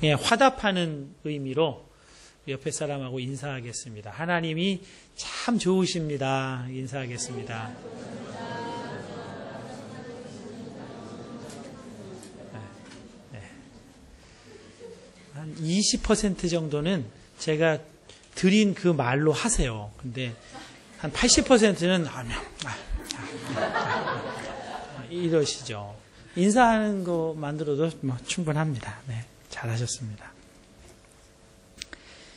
예, 화답하는 의미로 옆에 사람하고 인사하겠습니다. 하나님이 참 좋으십니다. 인사하겠습니다. 한 20% 정도는 제가 드린 그 말로 하세요. 근데 한 80%는 이러시죠. 인사하는 것만으로도 뭐 충분합니다. 네, 잘하셨습니다.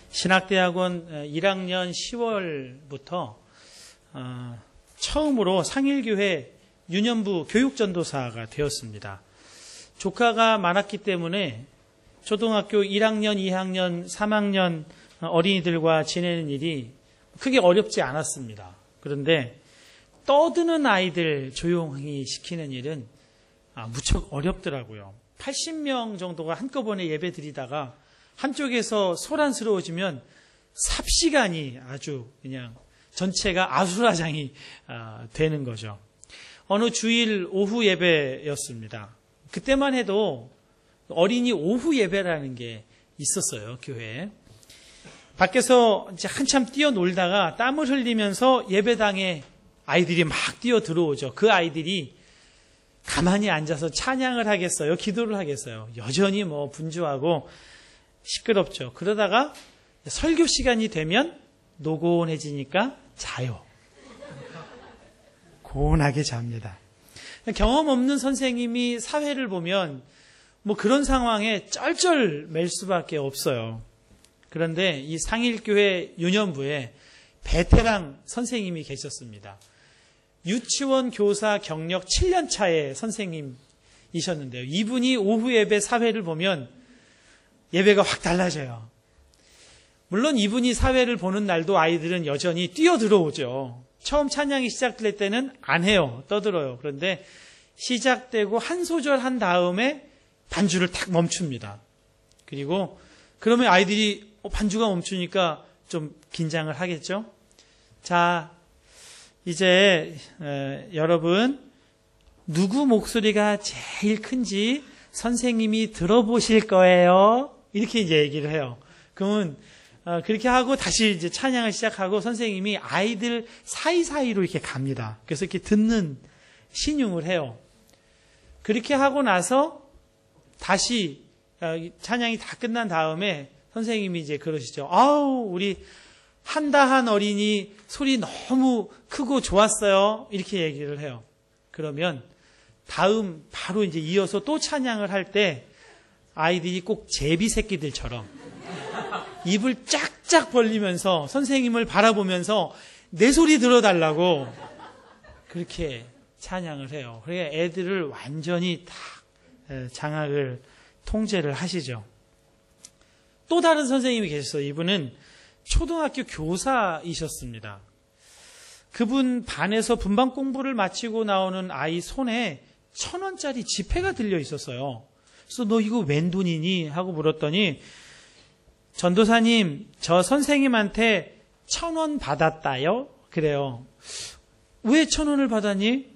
신학대학원 1학년 10월부터 처음으로 상일교회 유년부 교육전도사가 되었습니다. 조카가 많았기 때문에 초등학교 1학년, 2학년, 3학년 어린이들과 지내는 일이 크게 어렵지 않았습니다. 그런데 떠드는 아이들 조용히 시키는 일은 무척 어렵더라고요. 80명 정도가 한꺼번에 예배 드리다가 한쪽에서 소란스러워지면 삽시간이 아주 그냥 전체가 아수라장이 되는 거죠. 어느 주일 오후 예배였습니다. 그때만 해도 어린이 오후 예배라는 게 있었어요, 교회에. 밖에서 이제 한참 뛰어놀다가 땀을 흘리면서 예배당에 아이들이 막 뛰어 들어오죠. 그 아이들이 가만히 앉아서 찬양을 하겠어요? 기도를 하겠어요? 여전히 뭐 분주하고 시끄럽죠. 그러다가 설교 시간이 되면 노곤해지니까 자요. 고운하게 잡니다. 경험 없는 선생님이 사회를 보면 뭐 그런 상황에 쩔쩔맬 수밖에 없어요. 그런데 이 상일교회 유년부에 베테랑 선생님이 계셨습니다. 유치원 교사 경력 7년 차의 선생님이셨는데요. 이분이 오후 예배 사회를 보면 예배가 확 달라져요. 물론 이분이 사회를 보는 날도 아이들은 여전히 뛰어 들어오죠. 처음 찬양이 시작될 때는 안 해요. 떠들어요. 그런데 시작되고 한 소절 한 다음에 반주를 탁 멈춥니다. 그리고 그러면 아이들이 반주가 멈추니까 좀 긴장을 하겠죠. 자, 이제 여러분 누구 목소리가 제일 큰지 선생님이 들어보실 거예요. 이렇게 이제 얘기를 해요. 그러면 그렇게 하고 다시 이제 찬양을 시작하고 선생님이 아이들 사이사이로 이렇게 갑니다. 그래서 이렇게 듣는 신용을 해요. 그렇게 하고 나서 다시 찬양이 다 끝난 다음에 선생님이 이제 그러시죠. 아우, 우리 한다한 어린이 소리 너무 크고 좋았어요. 이렇게 얘기를 해요. 그러면 다음 바로 이제 이어서 또 찬양을 할 때 아이들이 꼭 제비 새끼들처럼 입을 쫙쫙 벌리면서 선생님을 바라보면서 내 소리 들어달라고 그렇게 찬양을 해요. 그래 애들을 완전히 다 장악을 통제를 하시죠. 또 다른 선생님이 계셨어요. 이분은 초등학교 교사이셨습니다. 그분 반에서 분반 공부를 마치고 나오는 아이 손에 1,000원짜리 지폐가 들려 있었어요. 그래서 너 이거 웬 돈이니? 하고 물었더니 전도사님, 저 선생님한테 1,000원 받았다요? 그래요. 왜 1,000원을 받았니?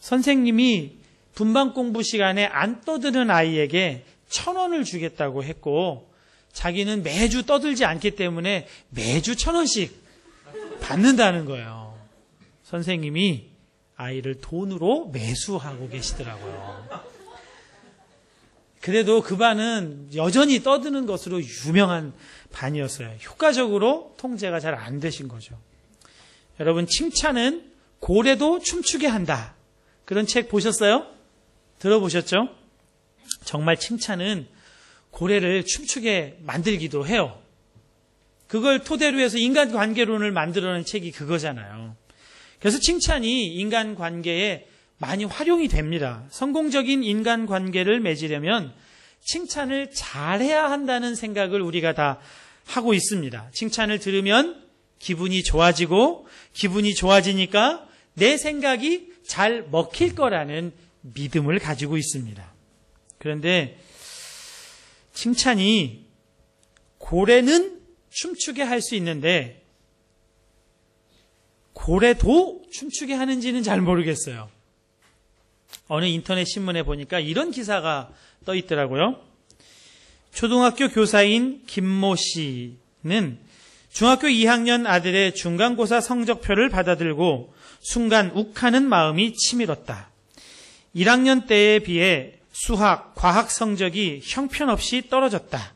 선생님이 분반 공부 시간에 안 떠드는 아이에게 1,000원을 주겠다고 했고 자기는 매주 떠들지 않기 때문에 매주 1,000원씩 받는다는 거예요. 선생님이 아이를 돈으로 매수하고 계시더라고요. 그래도 그 반은 여전히 떠드는 것으로 유명한 반이었어요. 효과적으로 통제가 잘 안 되신 거죠. 여러분, 칭찬은 고래도 춤추게 한다. 그런 책 보셨어요? 들어보셨죠? 정말 칭찬은 고래를 춤추게 만들기도 해요. 그걸 토대로 해서 인간관계론을 만들어낸 책이 그거잖아요. 그래서 칭찬이 인간관계에 많이 활용이 됩니다. 성공적인 인간관계를 맺으려면 칭찬을 잘해야 한다는 생각을 우리가 다 하고 있습니다. 칭찬을 들으면 기분이 좋아지고 기분이 좋아지니까 내 생각이 잘 먹힐 거라는 믿음을 가지고 있습니다. 그런데 칭찬이 고래는 춤추게 할 수 있는데 고래도 춤추게 하는지는 잘 모르겠어요. 어느 인터넷 신문에 보니까 이런 기사가 떠 있더라고요. 초등학교 교사인 김모 씨는 중학교 2학년 아들의 중간고사 성적표를 받아들고 순간 욱하는 마음이 치밀었다. 1학년 때에 비해 수학, 과학 성적이 형편없이 떨어졌다.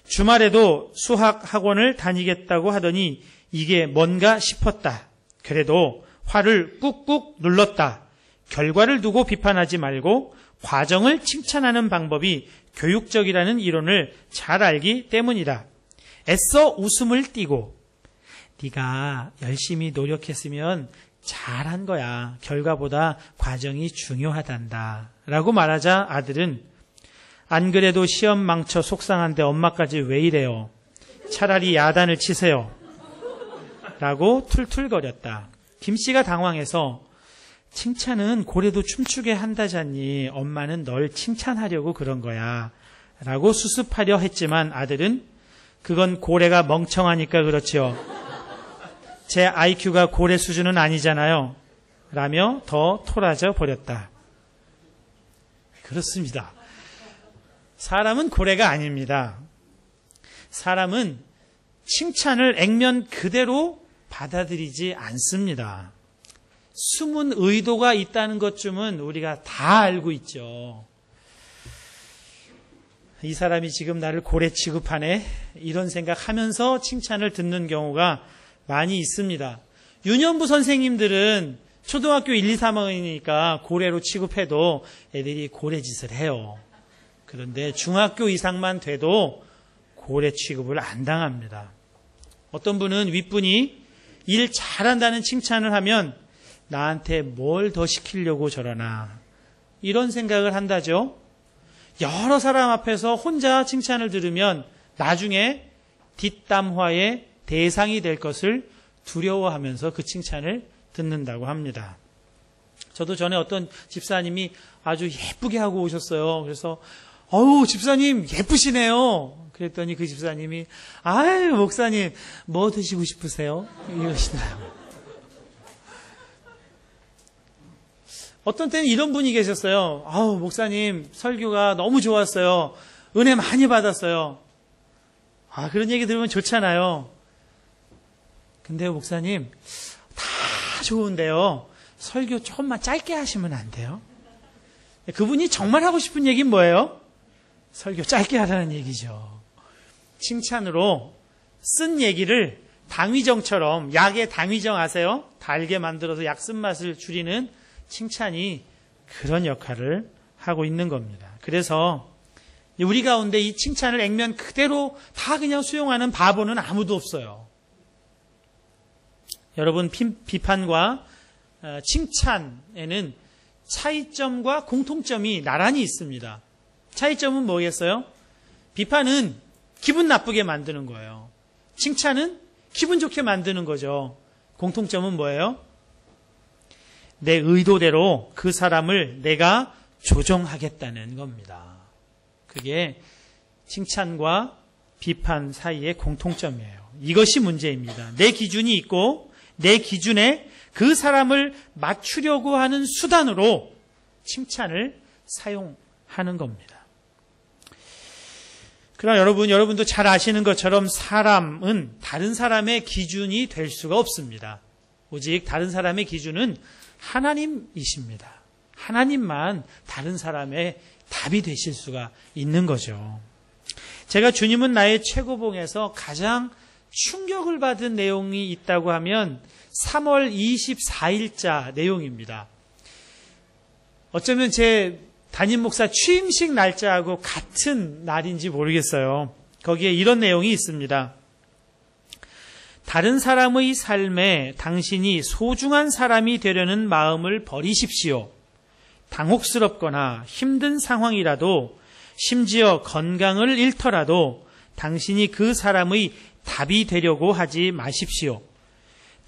주말에도 수학 학원을 다니겠다고 하더니 이게 뭔가 싶었다. 그래도 화를 꾹꾹 눌렀다. 결과를 두고 비판하지 말고 과정을 칭찬하는 방법이 교육적이라는 이론을 잘 알기 때문이다. 애써 웃음을 띠고 네가 열심히 노력했으면 잘한 거야. 결과보다 과정이 중요하단다. 라고 말하자 아들은 안 그래도 시험 망쳐 속상한데 엄마까지 왜 이래요? 차라리 야단을 치세요. 라고 툴툴거렸다. 김 씨가 당황해서 칭찬은 고래도 춤추게 한다잖니. 엄마는 널 칭찬하려고 그런 거야. 라고 수습하려 했지만 아들은 그건 고래가 멍청하니까 그렇지요. 제 IQ가 고래 수준은 아니잖아요. 라며 더 토라져 버렸다. 그렇습니다. 사람은 고래가 아닙니다. 사람은 칭찬을 액면 그대로 받아들이지 않습니다. 숨은 의도가 있다는 것쯤은 우리가 다 알고 있죠. 이 사람이 지금 나를 고래 취급하네? 이런 생각하면서 칭찬을 듣는 경우가 많이 있습니다. 유년부 선생님들은 초등학교 1, 2, 3학년이니까 고래로 취급해도 애들이 고래짓을 해요. 그런데 중학교 이상만 돼도 고래 취급을 안 당합니다. 어떤 분은 윗분이 일 잘한다는 칭찬을 하면 나한테 뭘 더 시키려고 저러나 이런 생각을 한다죠. 여러 사람 앞에서 혼자 칭찬을 들으면 나중에 뒷담화의 대상이 될 것을 두려워하면서 그 칭찬을 듣는다고 합니다. 저도 전에 어떤 집사님이 아주 예쁘게 하고 오셨어요. 그래서 어우 집사님 예쁘시네요. 그랬더니 그 집사님이 아유 목사님 뭐 드시고 싶으세요? 이러시더라고요. 어떤 때는 이런 분이 계셨어요. 아우 목사님 설교가 너무 좋았어요. 은혜 많이 받았어요. 아 그런 얘기 들으면 좋잖아요. 근데 목사님 다 좋은데요. 설교 조금만 짧게 하시면 안 돼요? 그분이 정말 하고 싶은 얘기는 뭐예요? 설교 짧게 하라는 얘기죠. 칭찬으로 쓴 얘기를 당위정처럼, 약의 당위정 아세요? 달게 만들어서 약 쓴맛을 줄이는 칭찬이 그런 역할을 하고 있는 겁니다. 그래서 우리 가운데 이 칭찬을 액면 그대로 다 그냥 수용하는 바보는 아무도 없어요. 여러분, 비판과 칭찬에는 차이점과 공통점이 나란히 있습니다. 차이점은 뭐겠어요? 비판은 기분 나쁘게 만드는 거예요. 칭찬은 기분 좋게 만드는 거죠. 공통점은 뭐예요? 내 의도대로 그 사람을 내가 조정하겠다는 겁니다. 그게 칭찬과 비판 사이의 공통점이에요. 이것이 문제입니다. 내 기준이 있고 내 기준에 그 사람을 맞추려고 하는 수단으로 칭찬을 사용하는 겁니다. 그러나 여러분도 잘 아시는 것처럼 사람은 다른 사람의 기준이 될 수가 없습니다. 오직 다른 사람의 기준은 하나님이십니다. 하나님만 다른 사람의 답이 되실 수가 있는 거죠. 제가 주님은 나의 최고봉에서 가장 충격을 받은 내용이 있다고 하면 3월 24일자 내용입니다. 어쩌면 제 담임 목사 취임식 날짜하고 같은 날인지 모르겠어요. 거기에 이런 내용이 있습니다. 다른 사람의 삶에 당신이 소중한 사람이 되려는 마음을 버리십시오. 당혹스럽거나 힘든 상황이라도 심지어 건강을 잃더라도 당신이 그 사람의 답이 되려고 하지 마십시오.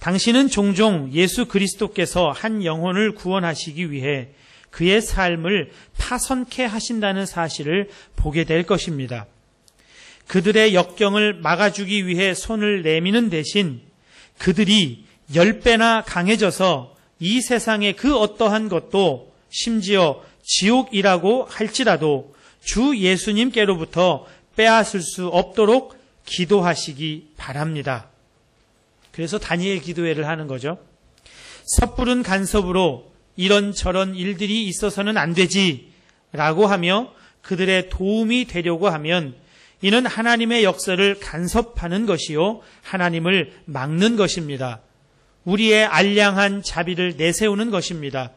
당신은 종종 예수 그리스도께서 한 영혼을 구원하시기 위해 그의 삶을 파선케 하신다는 사실을 보게 될 것입니다. 그들의 역경을 막아주기 위해 손을 내미는 대신 그들이 10배나 강해져서 이 세상의 그 어떠한 것도 심지어 지옥이라고 할지라도 주 예수님께로부터 빼앗을 수 없도록 기도하시기 바랍니다. 그래서 다니엘 기도회를 하는 거죠. 섣부른 간섭으로 이런저런 일들이 있어서는 안 되지 라고 하며 그들의 도움이 되려고 하면 이는 하나님의 역사를 간섭하는 것이요 하나님을 막는 것입니다. 우리의 알량한 자비를 내세우는 것입니다.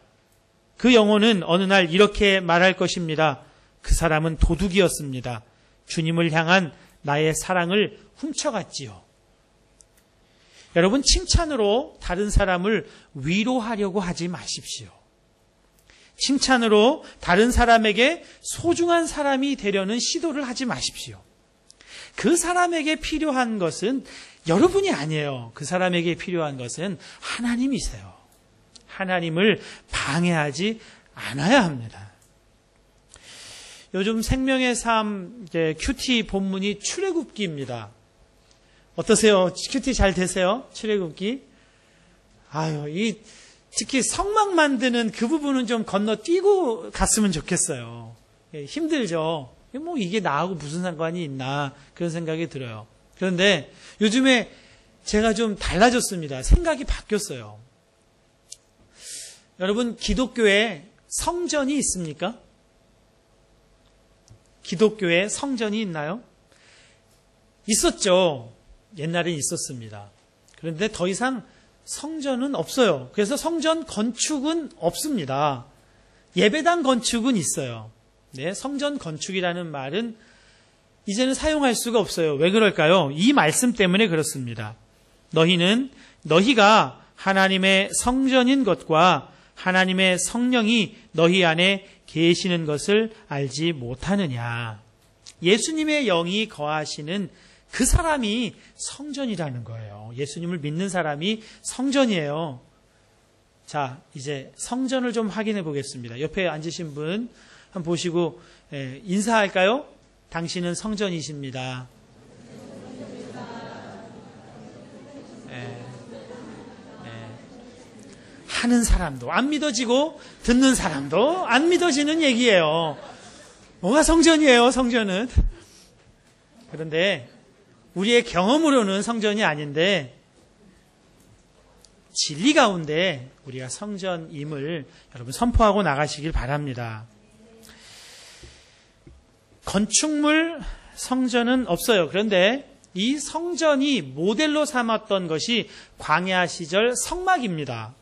그 영혼은 어느 날 이렇게 말할 것입니다. 그 사람은 도둑이었습니다. 주님을 향한 나의 사랑을 훔쳐갔지요. 여러분, 칭찬으로 다른 사람을 위로하려고 하지 마십시오. 칭찬으로 다른 사람에게 소중한 사람이 되려는 시도를 하지 마십시오. 그 사람에게 필요한 것은 여러분이 아니에요. 그 사람에게 필요한 것은 하나님이세요. 하나님을 방해하지 않아야 합니다. 요즘 생명의 삶 큐티 본문이 출애굽기입니다. 어떠세요? 큐티 잘 되세요? 출애굽기? 특히 성막 만드는 그 부분은 좀 건너뛰고 갔으면 좋겠어요. 힘들죠. 이게 나하고 무슨 상관이 있나 그런 생각이 들어요. 그런데 요즘에 제가 좀 달라졌습니다. 생각이 바뀌었어요. 여러분, 기독교에 성전이 있습니까? 기독교에 성전이 있나요? 있었죠. 옛날에 있었습니다. 그런데 더 이상 성전은 없어요. 그래서 성전 건축은 없습니다. 예배당 건축은 있어요. 네, 성전 건축이라는 말은 이제는 사용할 수가 없어요. 왜 그럴까요? 이 말씀 때문에 그렇습니다. 너희가 하나님의 성전인 것과 하나님의 성령이 너희 안에 계시는 것을 알지 못하느냐. 예수님의 영이 거하시는 그 사람이 성전이라는 거예요. 예수님을 믿는 사람이 성전이에요. 자, 이제 성전을 좀 확인해 보겠습니다. 옆에 앉으신 분 한번 보시고 인사할까요? 당신은 성전이십니다. 하는 사람도 안 믿어지고 듣는 사람도 안 믿어지는 얘기예요. 뭐가 성전이에요, 성전은? 그런데 우리의 경험으로는 성전이 아닌데 진리 가운데 우리가 성전임을 여러분 선포하고 나가시길 바랍니다. 건축물 성전은 없어요. 그런데 이 성전이 모델로 삼았던 것이 광야 시절 성막입니다.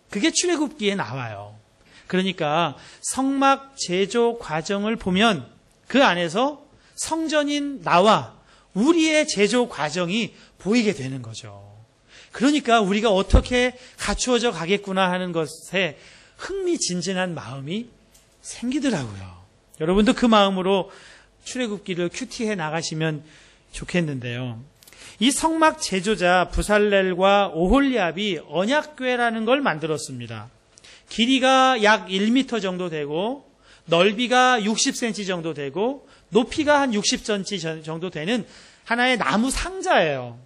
그게 출애굽기에 나와요. 그러니까 성막 제조 과정을 보면 그 안에서 성전인 나와 우리의 제조 과정이 보이게 되는 거죠. 그러니까 우리가 어떻게 갖추어져 가겠구나 하는 것에 흥미진진한 마음이 생기더라고요. 여러분도 그 마음으로 출애굽기를 큐티해 나가시면 좋겠는데요. 이 성막 제조자 부살렐과 오홀리압이 언약궤라는 걸 만들었습니다. 길이가 약 1m 정도 되고 넓이가 60cm 정도 되고 높이가 한 60cm 정도 되는 하나의 나무 상자예요.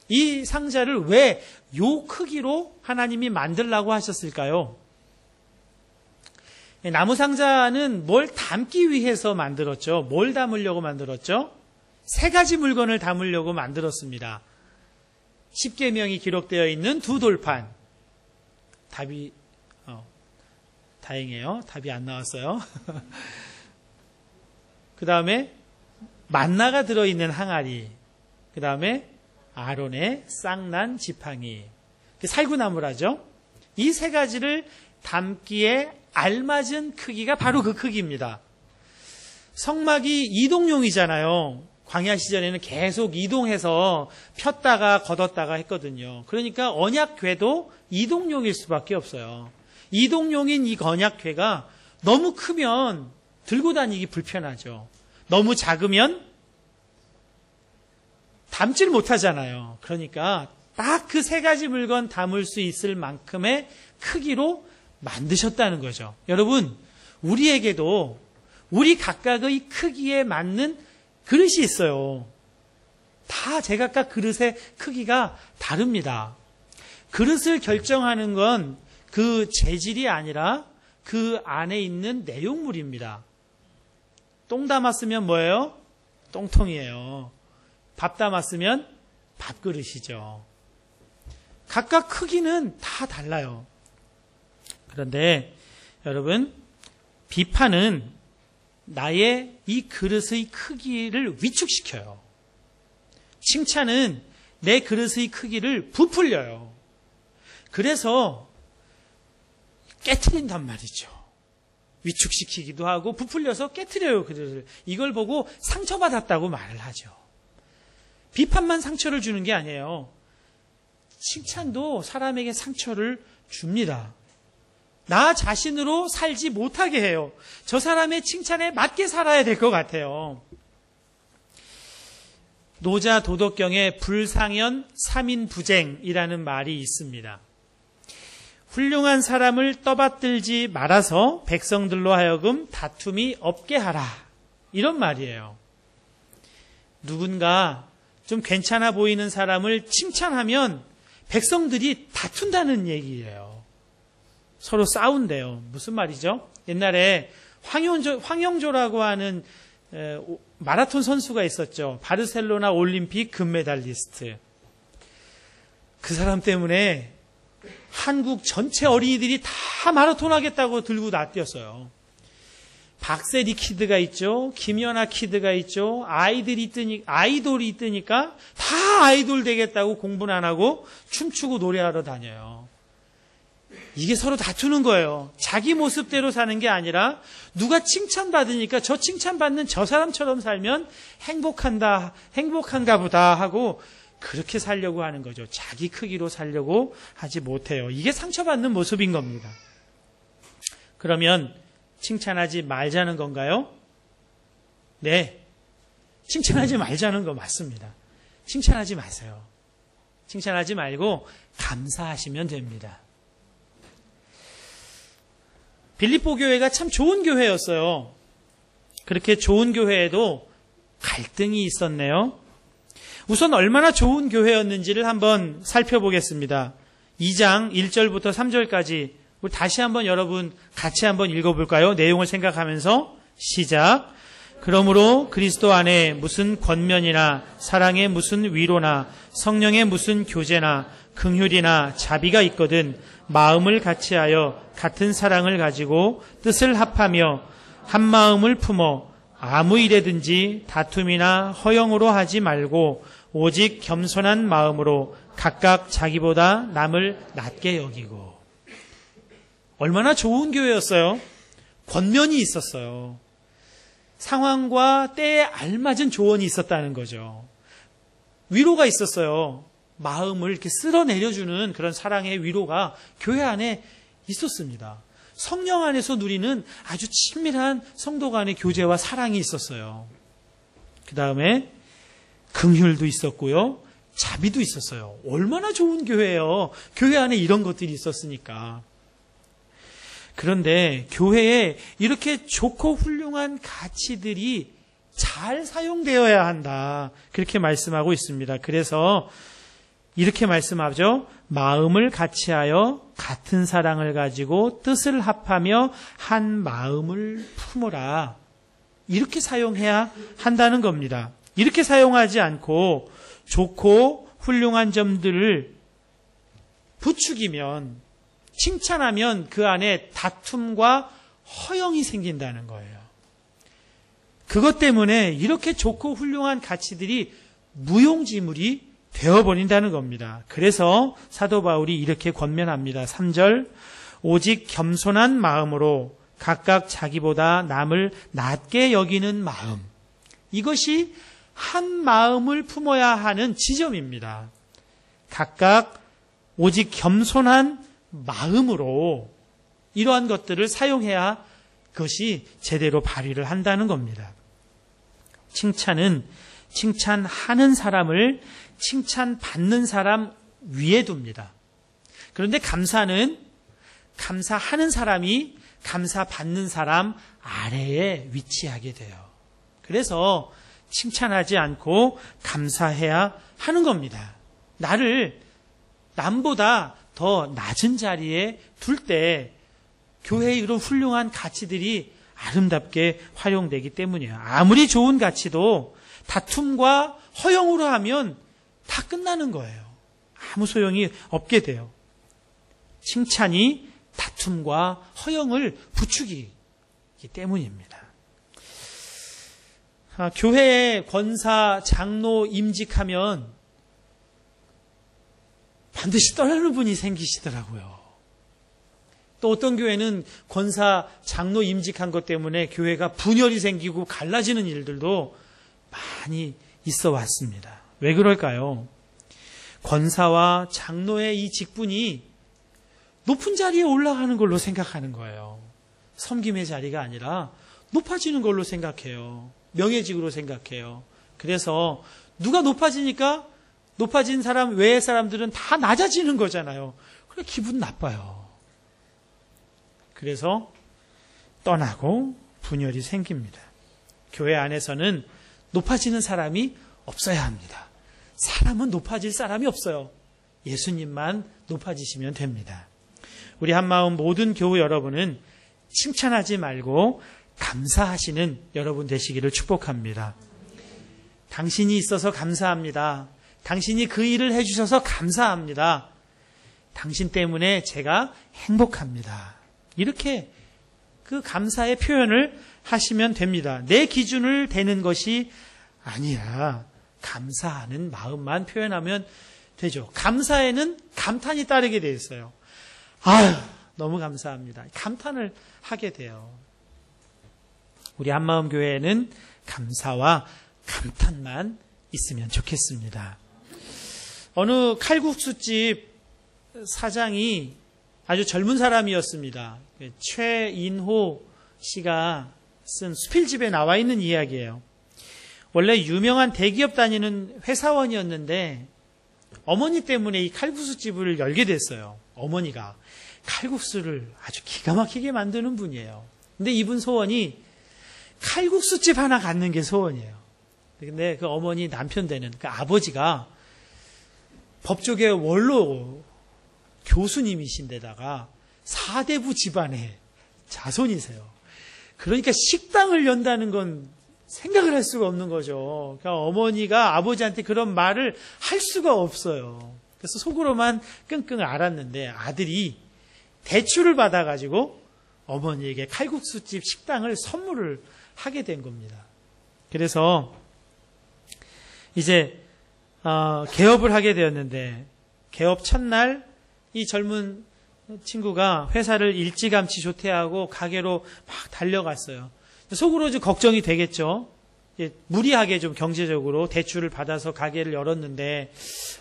이 상자를 왜 요 크기로 하나님이 만들라고 하셨을까요? 나무 상자는 뭘 담기 위해서 만들었죠. 뭘 담으려고 만들었죠? 세 가지 물건을 담으려고 만들었습니다. 십계명이 기록되어 있는 두 돌판. 답이 다행이에요. 답이 안 나왔어요. 그 다음에 만나가 들어있는 항아리. 그 다음에 아론의 쌍난 지팡이. 살구나무라죠. 이 세 가지를 담기에 알맞은 크기가 바로 그 크기입니다. 성막이 이동용이잖아요. 광야 시절에는 계속 이동해서 폈다가 걷었다가 했거든요. 그러니까 언약궤도 이동용일 수밖에 없어요. 이동용인 이 언약궤가 너무 크면 들고 다니기 불편하죠. 너무 작으면 담질 못하잖아요. 그러니까 딱 그 세 가지 물건 담을 수 있을 만큼의 크기로 만드셨다는 거죠. 여러분, 우리에게도 우리 각각의 크기에 맞는 그릇이 있어요. 다 제각각 그릇의 크기가 다릅니다. 그릇을 결정하는 건 그 재질이 아니라 그 안에 있는 내용물입니다. 똥 담았으면 뭐예요? 똥통이에요. 밥 담았으면 밥그릇이죠. 각각 크기는 다 달라요. 그런데 여러분, 비판은 나의 이 그릇의 크기를 위축시켜요. 칭찬은 내 그릇의 크기를 부풀려요. 그래서 깨트린단 말이죠. 위축시키기도 하고 부풀려서 깨트려요, 그릇을. 이걸 보고 상처받았다고 말을 하죠. 비판만 상처를 주는 게 아니에요. 칭찬도 사람에게 상처를 줍니다. 나 자신으로 살지 못하게 해요. 저 사람의 칭찬에 맞게 살아야 될 것 같아요. 노자 도덕경에 불상연 삼인부쟁이라는 말이 있습니다. 훌륭한 사람을 떠받들지 말아서 백성들로 하여금 다툼이 없게 하라. 이런 말이에요. 누군가 좀 괜찮아 보이는 사람을 칭찬하면 백성들이 다툰다는 얘기예요. 서로 싸운대요. 무슨 말이죠? 옛날에 황영조라고 하는 마라톤 선수가 있었죠. 바르셀로나 올림픽 금메달리스트. 그 사람 때문에 한국 전체 어린이들이 다 마라톤 하겠다고 들고 나뛰었어요. 박세리 키드가 있죠. 김연아 키드가 있죠. 아이돌이 있으니까 다 아이돌 되겠다고 공부는 안 하고 춤추고 노래하러 다녀요. 이게 서로 다투는 거예요. 자기 모습대로 사는 게 아니라 누가 칭찬받으니까 저 칭찬받는 저 사람처럼 살면 행복한가 보다 하고 그렇게 살려고 하는 거죠. 자기 크기로 살려고 하지 못해요. 이게 상처받는 모습인 겁니다. 그러면 칭찬하지 말자는 건가요? 네. 칭찬하지 말자는 거 맞습니다. 칭찬하지 마세요. 칭찬하지 말고 감사하시면 됩니다. 빌립보 교회가 참 좋은 교회였어요. 그렇게 좋은 교회에도 갈등이 있었네요. 우선 얼마나 좋은 교회였는지를 한번 살펴보겠습니다. 2장 1절부터 3절까지 우리 다시 한번 여러분 같이 한번 읽어볼까요? 내용을 생각하면서 시작. 그러므로 그리스도 안에 무슨 권면이나 사랑의 무슨 위로나 성령의 무슨 교제나 긍휼이나 자비가 있거든 마음을 같이하여 같은 사랑을 가지고 뜻을 합하며 한 마음을 품어 아무 일에든지 다툼이나 허영으로 하지 말고 오직 겸손한 마음으로 각각 자기보다 남을 낮게 여기고. 얼마나 좋은 교회였어요. 권면이 있었어요. 상황과 때에 알맞은 조언이 있었다는 거죠. 위로가 있었어요. 마음을 이렇게 쓸어내려주는 그런 사랑의 위로가 교회 안에 있었습니다. 성령 안에서 누리는 아주 친밀한 성도 간의 교제와 사랑이 있었어요. 그 다음에 긍휼도 있었고요. 자비도 있었어요. 얼마나 좋은 교회예요. 교회 안에 이런 것들이 있었으니까. 그런데 교회에 이렇게 좋고 훌륭한 가치들이 잘 사용되어야 한다. 그렇게 말씀하고 있습니다. 그래서 이렇게 말씀하죠. 마음을 같이하여 같은 사랑을 가지고 뜻을 합하며 한 마음을 품어라. 이렇게 사용해야 한다는 겁니다. 이렇게 사용하지 않고 좋고 훌륭한 점들을 부추기면, 칭찬하면 그 안에 다툼과 허영이 생긴다는 거예요. 그것 때문에 이렇게 좋고 훌륭한 가치들이 무용지물이 되어버린다는 겁니다. 그래서 사도 바울이 이렇게 권면합니다. 3절, 오직 겸손한 마음으로 각각 자기보다 남을 낮게 여기는 마음. 이것이 한 마음을 품어야 하는 지점입니다. 각각 오직 겸손한 마음으로 이러한 것들을 사용해야 그것이 제대로 발휘를 한다는 겁니다. 칭찬은 칭찬하는 사람을 칭찬받는 사람 위에 둡니다. 그런데 감사는 감사하는 사람이 감사받는 사람 아래에 위치하게 돼요. 그래서 칭찬하지 않고 감사해야 하는 겁니다. 나를 남보다 더 낮은 자리에 둘 때 교회의 이런 훌륭한 가치들이 아름답게 활용되기 때문이에요. 아무리 좋은 가치도 다툼과 허영으로 하면 다 끝나는 거예요. 아무 소용이 없게 돼요. 칭찬이 다툼과 허영을 부추기기 때문입니다. 교회에 권사, 장로 임직하면 반드시 떠나는 분이 생기시더라고요. 또 어떤 교회는 권사, 장로 임직한 것 때문에 교회가 분열이 생기고 갈라지는 일들도 많이 있어 왔습니다. 왜 그럴까요? 권사와 장로의 이 직분이 높은 자리에 올라가는 걸로 생각하는 거예요. 섬김의 자리가 아니라 높아지는 걸로 생각해요. 명예직으로 생각해요. 그래서 누가 높아지니까 높아진 사람 외의 사람들은 다 낮아지는 거잖아요. 그래 기분 나빠요. 그래서 떠나고 분열이 생깁니다. 교회 안에서는 높아지는 사람이 없어야 합니다. 사람은 높아질 사람이 없어요. 예수님만 높아지시면 됩니다. 우리 한마음 모든 교우 여러분은 칭찬하지 말고 감사하시는 여러분 되시기를 축복합니다. 당신이 있어서 감사합니다. 당신이 그 일을 해주셔서 감사합니다. 당신 때문에 제가 행복합니다. 이렇게 그 감사의 표현을 하시면 됩니다. 내 기준을 대는 것이 아니라 감사하는 마음만 표현하면 되죠. 감사에는 감탄이 따르게 되어 있어요. 아유, 너무 감사합니다. 감탄을 하게 돼요. 우리 한마음 교회에는 감사와 감탄만 있으면 좋겠습니다. 어느 칼국수집 사장이 아주 젊은 사람이었습니다. 최인호 씨가 쓴 수필집에 나와 있는 이야기예요. 원래 유명한 대기업 다니는 회사원이었는데 어머니 때문에 이 칼국수집을 열게 됐어요. 어머니가 칼국수를 아주 기가 막히게 만드는 분이에요. 근데 이분 소원이 칼국수집 하나 갖는 게 소원이에요. 근데 그 어머니 남편 되는 그 아버지가 법조계 원로 교수님이신데다가 사대부 집안의 자손이세요. 그러니까 식당을 연다는 건 생각을 할 수가 없는 거죠. 그러니까 어머니가 아버지한테 그런 말을 할 수가 없어요. 그래서 속으로만 끙끙 앓았는데 아들이 대출을 받아가지고 어머니에게 칼국수집 식당을 선물을 하게 된 겁니다. 그래서 이제 개업을 하게 되었는데 개업 첫날 이 젊은 친구가 회사를 일찌감치 조퇴하고 가게로 막 달려갔어요. 속으로 좀 걱정이 되겠죠. 무리하게 좀 경제적으로 대출을 받아서 가게를 열었는데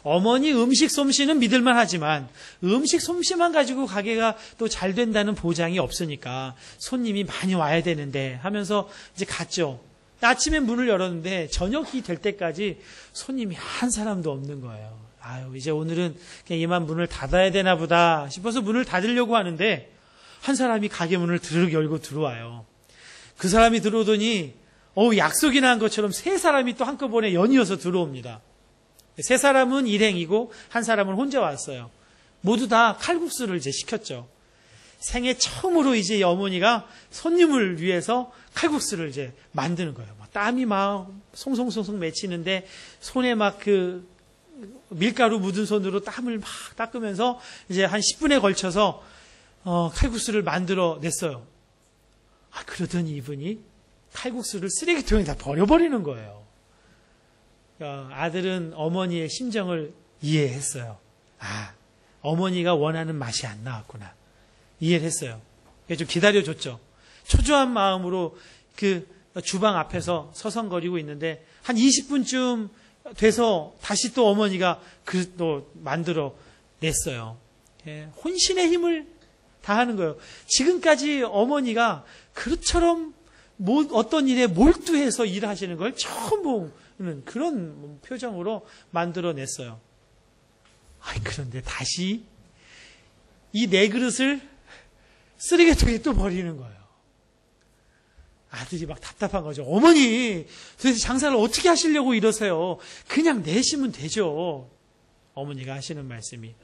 어머니 음식 솜씨는 믿을만 하지만 음식 솜씨만 가지고 가게가 또 잘 된다는 보장이 없으니까 손님이 많이 와야 되는데 하면서 이제 갔죠. 아침에 문을 열었는데 저녁이 될 때까지 손님이 한 사람도 없는 거예요. 아유, 이제 오늘은 그냥 이만 문을 닫아야 되나 보다 싶어서 문을 닫으려고 하는데 한 사람이 가게 문을 드르륵 열고 들어와요. 그 사람이 들어오더니 약속이나 한 것처럼 세 사람이 또 한꺼번에 연이어서 들어옵니다. 세 사람은 일행이고 한 사람은 혼자 왔어요. 모두 다 칼국수를 이제 시켰죠. 생애 처음으로 이제 어머니가 손님을 위해서 칼국수를 이제 만드는 거예요. 땀이 막 송송송송 맺히는데 손에 막 그 밀가루 묻은 손으로 땀을 막 닦으면서 이제 한 10분에 걸쳐서 칼국수를 만들어 냈어요. 그러더니 이분이 칼국수를 쓰레기통에다 버려버리는 거예요. 아들은 어머니의 심정을 이해했어요. 어머니가 원하는 맛이 안 나왔구나. 이해를 했어요. 그래서 좀 기다려줬죠. 초조한 마음으로 그 주방 앞에서 서성거리고 있는데 한 20분쯤 돼서 다시 또 어머니가 또 만들어 냈어요. 혼신의 힘을 다하는 거예요. 지금까지 어머니가 그처럼 어떤 일에 몰두해서 일하시는 걸 처음 보는 그런 표정으로 만들어냈어요. 그런데 다시 이 네 그릇을 쓰레기통에 또 버리는 거예요. 아들이 막 답답한 거죠. 어머니, 도대체 장사를 어떻게 하시려고 이러세요? 그냥 내시면 되죠. 어머니가 하시는 말씀이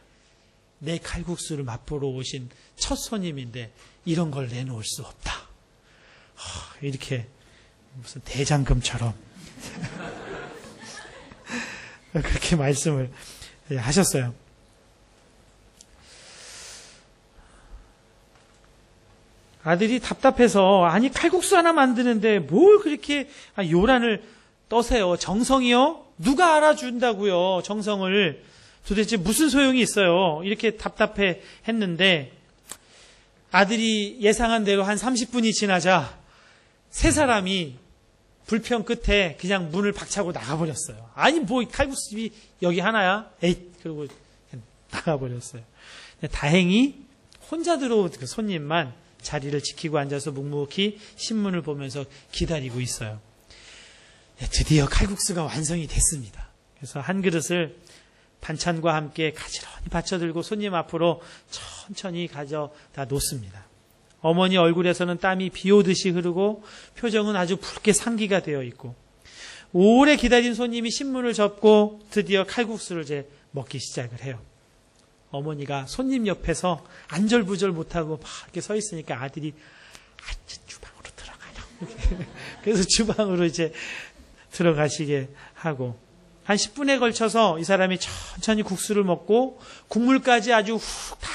내 칼국수를 맛보러 오신 첫 손님인데 이런 걸 내놓을 수 없다. 이렇게 무슨 대장금처럼 그렇게 말씀을 하셨어요. 아들이 답답해서 아니 칼국수 하나 만드는데 뭘 그렇게 요란을 떠세요. 정성이요? 누가 알아준다고요. 정성을. 도대체 무슨 소용이 있어요. 이렇게 답답해 했는데 아들이 예상한 대로 한 30분이 지나자 세 사람이 불평 끝에 그냥 문을 박차고 나가버렸어요. 아니 뭐 칼국수집이 여기 하나야? 에잇 그러고 나가버렸어요. 다행히 혼자 들어온 그 손님만 자리를 지키고 앉아서 묵묵히 신문을 보면서 기다리고 있어요. 드디어 칼국수가 완성이 됐습니다. 그래서 한 그릇을 반찬과 함께 가지런히 받쳐들고 손님 앞으로 천천히 가져다 놓습니다. 어머니 얼굴에서는 땀이 비 오듯이 흐르고 표정은 아주 붉게 상기가 되어 있고 오래 기다린 손님이 신문을 접고 드디어 칼국수를 이제 먹기 시작을 해요. 어머니가 손님 옆에서 안절부절 못하고 막 이렇게 서 있으니까 아들이 주방으로 들어가요. 그래서 주방으로 이제 들어가시게 하고 한 10분에 걸쳐서 이 사람이 천천히 국수를 먹고 국물까지 아주 훅 다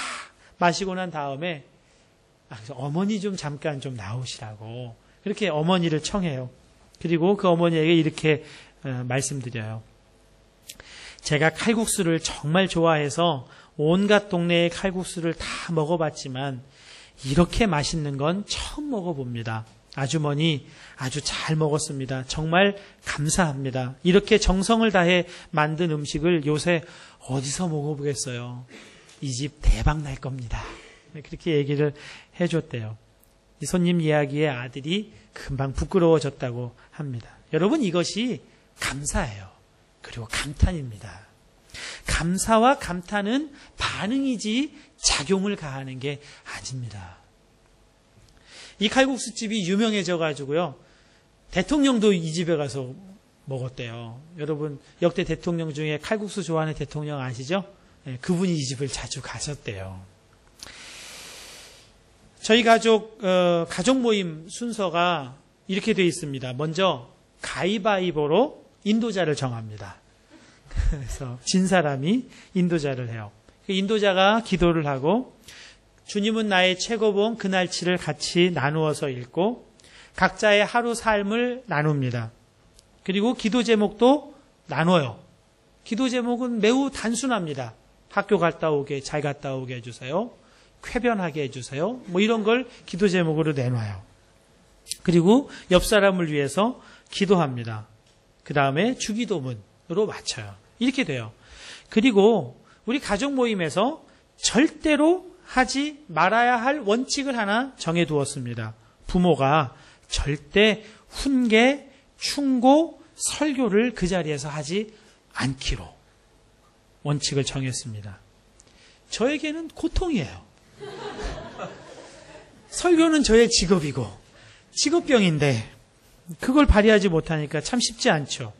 마시고 난 다음에 그래서 어머니 좀 잠깐 좀 나오시라고 그렇게 어머니를 청해요. 그리고 그 어머니에게 이렇게 말씀드려요. 제가 칼국수를 정말 좋아해서 온갖 동네의 칼국수를 다 먹어봤지만 이렇게 맛있는 건 처음 먹어봅니다. 아주머니 아주 잘 먹었습니다. 정말 감사합니다. 이렇게 정성을 다해 만든 음식을 요새 어디서 먹어보겠어요. 이 집 대박 날 겁니다. 그렇게 얘기를 해줬대요. 이 손님 이야기에 아들이 금방 부끄러워졌다고 합니다. 여러분 이것이 감사예요. 그리고 감탄입니다. 감사와 감탄은 반응이지 작용을 가하는 게 아닙니다. 이 칼국수집이 유명해져 가지고요. 대통령도 이 집에 가서 먹었대요. 여러분 역대 대통령 중에 칼국수 좋아하는 대통령 아시죠? 네, 그분이 이 집을 자주 가셨대요. 저희 가족 모임 순서가 이렇게 되어 있습니다. 먼저 가위바위보로 인도자를 정합니다. 그래서 진 사람이 인도자를 해요. 인도자가 기도를 하고 주님은 나의 최고봉 그날치를 같이 나누어서 읽고 각자의 하루 삶을 나눕니다. 그리고 기도 제목도 나눠요. 기도 제목은 매우 단순합니다. 학교 갔다 오게, 잘 갔다 오게 해주세요. 쾌변하게 해주세요. 뭐 이런 걸 기도 제목으로 내놔요. 그리고 옆 사람을 위해서 기도합니다. 그 다음에 주기도문으로 마쳐요. 이렇게 돼요. 그리고 우리 가족 모임에서 절대로 하지 말아야 할 원칙을 하나 정해두었습니다. 부모가 절대 훈계, 충고, 설교를 그 자리에서 하지 않기로 원칙을 정했습니다. 저에게는 고통이에요. 설교는 저의 직업이고 직업병인데 그걸 발휘하지 못하니까 참 쉽지 않죠.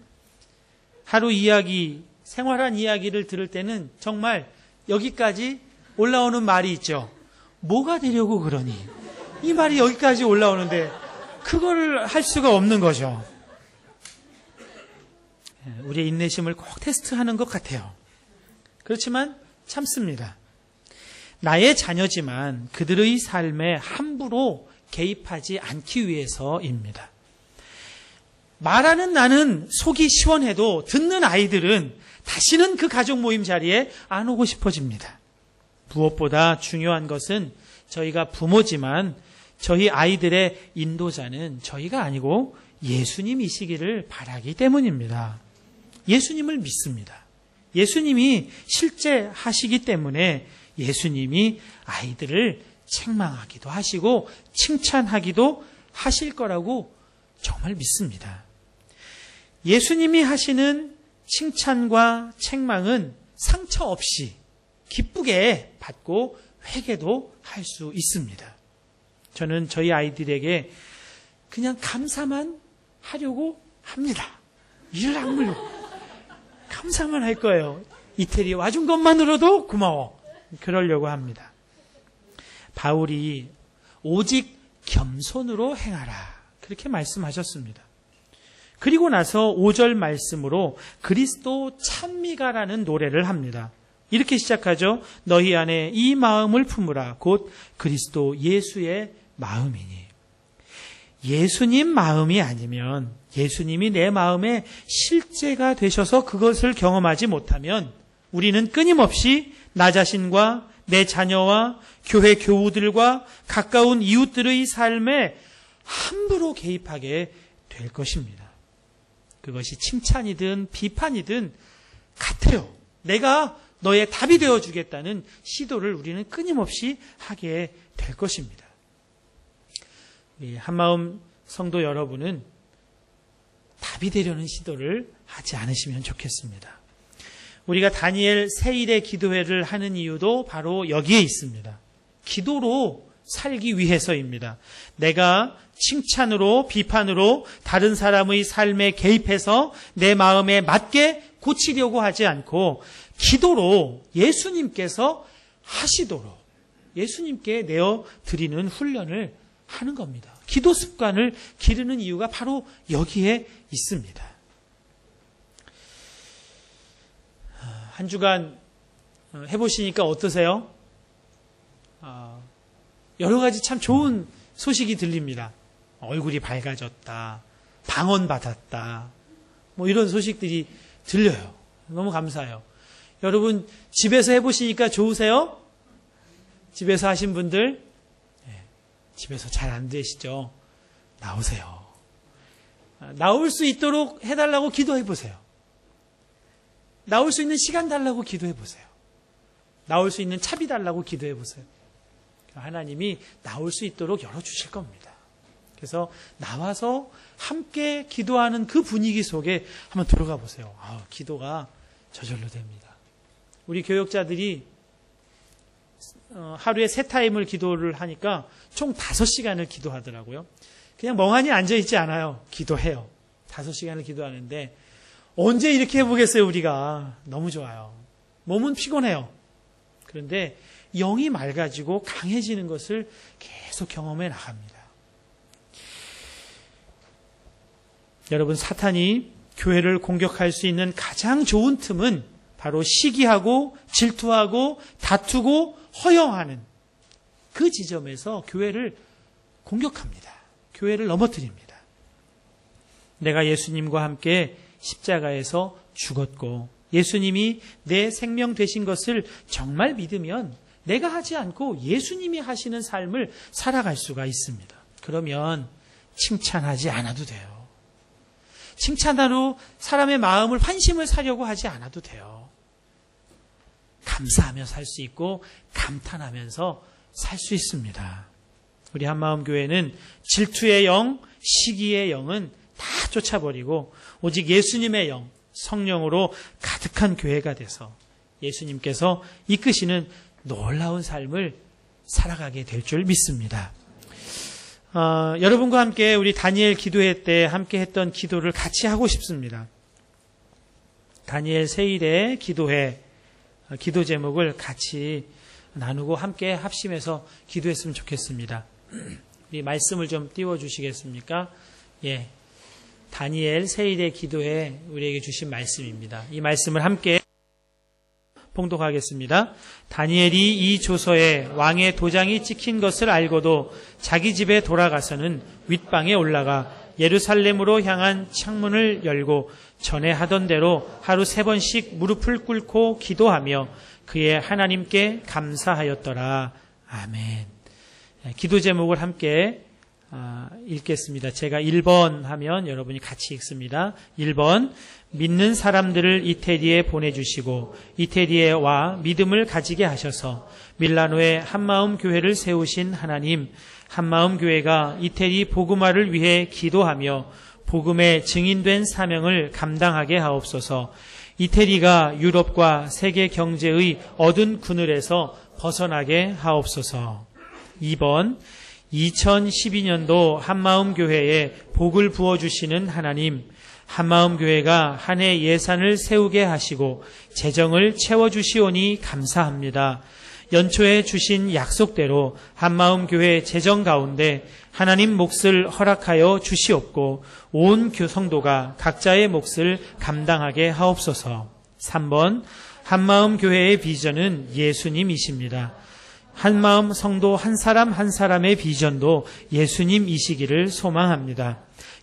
하루 이야기, 생활한 이야기를 들을 때는 정말 여기까지 올라오는 말이 있죠. 뭐가 되려고 그러니? 이 말이 여기까지 올라오는데 그걸 할 수가 없는 거죠. 우리의 인내심을 꼭 테스트하는 것 같아요. 그렇지만 참습니다. 나의 자녀지만 그들의 삶에 함부로 개입하지 않기 위해서입니다. 말하는 나는 속이 시원해도 듣는 아이들은 다시는 그 가족 모임 자리에 안 오고 싶어집니다. 무엇보다 중요한 것은 저희가 부모지만 저희 아이들의 인도자는 저희가 아니고 예수님이시기를 바라기 때문입니다. 예수님을 믿습니다. 예수님이 실제 하시기 때문에 예수님이 아이들을 책망하기도 하시고 칭찬하기도 하실 거라고 정말 믿습니다. 예수님이 하시는 칭찬과 책망은 상처 없이 기쁘게 받고 회개도 할 수 있습니다. 저는 저희 아이들에게 그냥 감사만 하려고 합니다. 이를 악물고 감사만 할 거예요. 이태리 와준 것만으로도 고마워. 그러려고 합니다. 바울이 오직 겸손으로 행하라. 그렇게 말씀하셨습니다. 그리고 나서 5절 말씀으로 그리스도 찬미가라는 노래를 합니다. 이렇게 시작하죠. 너희 안에 이 마음을 품으라. 곧 그리스도 예수의 마음이니. 예수님 마음이 아니면, 예수님이 내 마음에 실제가 되셔서 그것을 경험하지 못하면 우리는 끊임없이 나 자신과 내 자녀와 교회 교우들과 가까운 이웃들의 삶에 함부로 개입하게 될 것입니다. 그것이 칭찬이든 비판이든 같아요. 내가 너의 답이 되어주겠다는 시도를 우리는 끊임없이 하게 될 것입니다. 한마음 성도 여러분은 답이 되려는 시도를 하지 않으시면 좋겠습니다. 우리가 다니엘 세일의 기도회를 하는 이유도 바로 여기에 있습니다. 기도로 살기 위해서입니다. 내가 칭찬으로 비판으로 다른 사람의 삶에 개입해서 내 마음에 맞게 고치려고 하지 않고 기도로 예수님께서 하시도록 예수님께 내어드리는 훈련을 하는 겁니다. 기도 습관을 기르는 이유가 바로 여기에 있습니다. 한 주간 해보시니까 어떠세요? 여러 가지 참 좋은 소식이 들립니다. 얼굴이 밝아졌다, 방언받았다, 뭐 이런 소식들이 들려요. 너무 감사해요. 여러분 집에서 해보시니까 좋으세요? 집에서 하신 분들, 집에서 잘 안 되시죠? 나오세요. 나올 수 있도록 해달라고 기도해보세요. 나올 수 있는 시간 달라고 기도해보세요. 나올 수 있는 차비 달라고 기도해보세요. 하나님이 나올 수 있도록 열어주실 겁니다. 그래서 나와서 함께 기도하는 그 분위기 속에 한번 들어가 보세요. 기도가 저절로 됩니다. 우리 교역자들이 하루에 3타임을 기도를 하니까 총 5시간을 기도하더라고요. 그냥 멍하니 앉아있지 않아요. 기도해요. 5시간을 기도하는데 언제 이렇게 해보겠어요, 우리가. 너무 좋아요. 몸은 피곤해요. 그런데 영이 맑아지고 강해지는 것을 계속 경험해 나갑니다. 여러분, 사탄이 교회를 공격할 수 있는 가장 좋은 틈은 바로 시기하고 질투하고 다투고 허영하는 그 지점에서 교회를 공격합니다. 교회를 넘어뜨립니다. 내가 예수님과 함께 십자가에서 죽었고 예수님이 내 생명 되신 것을 정말 믿으면 내가 하지 않고 예수님이 하시는 삶을 살아갈 수가 있습니다. 그러면 칭찬하지 않아도 돼요. 칭찬하러 사람의 마음을 환심을 사려고 하지 않아도 돼요. 감사하며 살 수 있고 감탄하면서 살 수 있습니다. 우리 한마음교회는 질투의 영, 시기의 영은 다 쫓아버리고 오직 예수님의 영, 성령으로 가득한 교회가 돼서 예수님께서 이끄시는 놀라운 삶을 살아가게 될 줄 믿습니다. 여러분과 함께 우리 다니엘 기도회 때 함께 했던 기도를 같이 하고 싶습니다. 다니엘 세일의 기도회, 기도 제목을 같이 나누고 함께 합심해서 기도했으면 좋겠습니다. 우리 말씀을 좀 띄워주시겠습니까? 예, 다니엘 세일의 기도회 우리에게 주신 말씀입니다. 이 말씀을 함께 봉독하겠습니다. 다니엘이 이 조서에 왕의 도장이 찍힌 것을 알고도 자기 집에 돌아가서는 윗방에 올라가 예루살렘으로 향한 창문을 열고 전에 하던 대로 하루 3번씩 무릎을 꿇고 기도하며 그의 하나님께 감사하였더라. 아멘. 기도 제목을 함께 읽겠습니다. 제가 1번 하면 여러분이 같이 읽습니다. 1번, 믿는 사람들을 이태리에 보내주시고 이태리에 와 믿음을 가지게 하셔서 밀라노에 한마음 교회를 세우신 하나님, 한마음 교회가 이태리 복음화를 위해 기도하며 복음의 증인된 사명을 감당하게 하옵소서. 이태리가 유럽과 세계 경제의 어두운 그늘에서 벗어나게 하옵소서. 2번, 2012년도 한마음교회에 복을 부어주시는 하나님, 한마음교회가 한 해 예산을 세우게 하시고 재정을 채워주시오니 감사합니다. 연초에 주신 약속대로 한마음교회 재정 가운데 하나님 몫을 허락하여 주시옵고 온 교성도가 각자의 몫을 감당하게 하옵소서. 3번, 한마음 교회의 비전은 예수님이십니다. 한마음 성도 한 사람 한 사람의 비전도 예수님이시기를 소망합니다.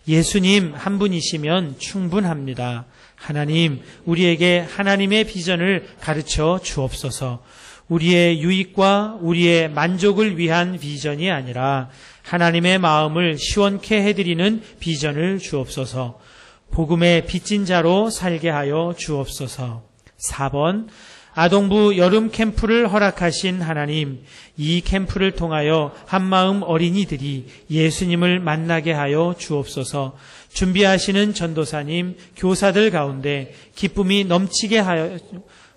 예수님 한 분이시면 충분합니다. 하나님, 우리에게 하나님의 비전을 가르쳐 주옵소서. 우리의 유익과 우리의 만족을 위한 비전이 아니라 하나님의 마음을 시원케 해드리는 비전을 주옵소서. 복음의 빚진 자로 살게 하여 주옵소서. 4번, 아동부 여름 캠프를 허락하신 하나님, 이 캠프를 통하여 한마음 어린이들이 예수님을 만나게 하여 주옵소서. 준비하시는 전도사님, 교사들 가운데 기쁨이 넘치게 하여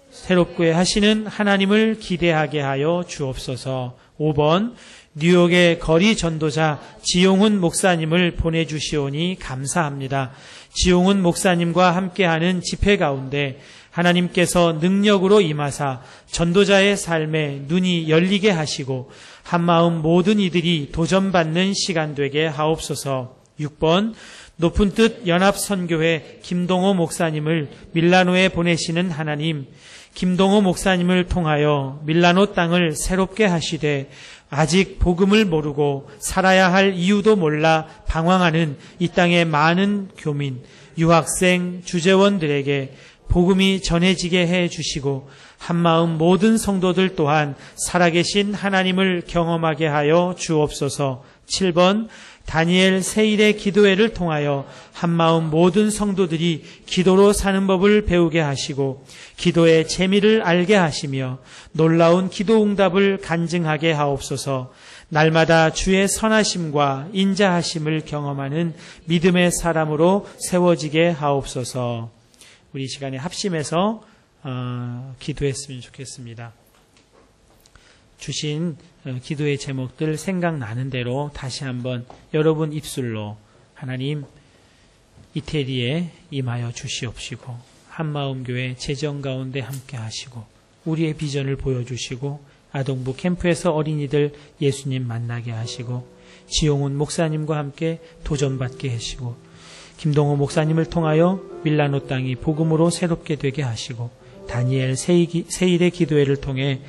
새롭게 하시는 하나님을 기대하게 하여 주옵소서. 5번, 뉴욕의 거리 전도자 지용훈 목사님을 보내주시오니 감사합니다. 지용훈 목사님과 함께하는 집회 가운데 하나님께서 능력으로 임하사 전도자의 삶에 눈이 열리게 하시고 한마음 모든 이들이 도전받는 시간 되게 하옵소서. 6번, 높은 뜻 연합선교회 김동호 목사님을 밀라노에 보내시는 하나님, 김동호 목사님을 통하여 밀라노 땅을 새롭게 하시되 아직 복음을 모르고 살아야 할 이유도 몰라 방황하는 이 땅의 많은 교민, 유학생, 주재원들에게 복음이 전해지게 해 주시고 한마음 모든 성도들 또한 살아계신 하나님을 경험하게 하여 주옵소서. 7번, 다니엘 세일의 기도회를 통하여 한마음 모든 성도들이 기도로 사는 법을 배우게 하시고 기도의 재미를 알게 하시며 놀라운 기도 응답을 간증하게 하옵소서. 날마다 주의 선하심과 인자하심을 경험하는 믿음의 사람으로 세워지게 하옵소서. 우리 시간에 합심해서 기도했으면 좋겠습니다. 주신 기도의 제목들 생각나는 대로 다시 한번 여러분 입술로 하나님 이태리에 임하여 주시옵시고 한마음교회 재정 가운데 함께 하시고 우리의 비전을 보여주시고 아동부 캠프에서 어린이들 예수님 만나게 하시고 지용훈 목사님과 함께 도전받게 하시고 김동호 목사님을 통하여 밀라노 땅이 복음으로 새롭게 되게 하시고 다니엘 세일의 기도회를 통해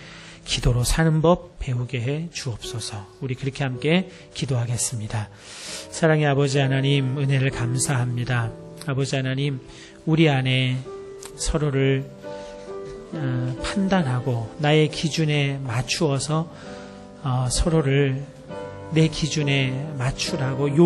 기도로 사는 법 배우게 해 주옵소서. 우리 그렇게 함께 기도하겠습니다. 사랑의 아버지 하나님, 은혜를 감사합니다. 아버지 하나님, 우리 안에 서로를 판단하고 나의 기준에 맞추어서 서로를 내 기준에 맞추라고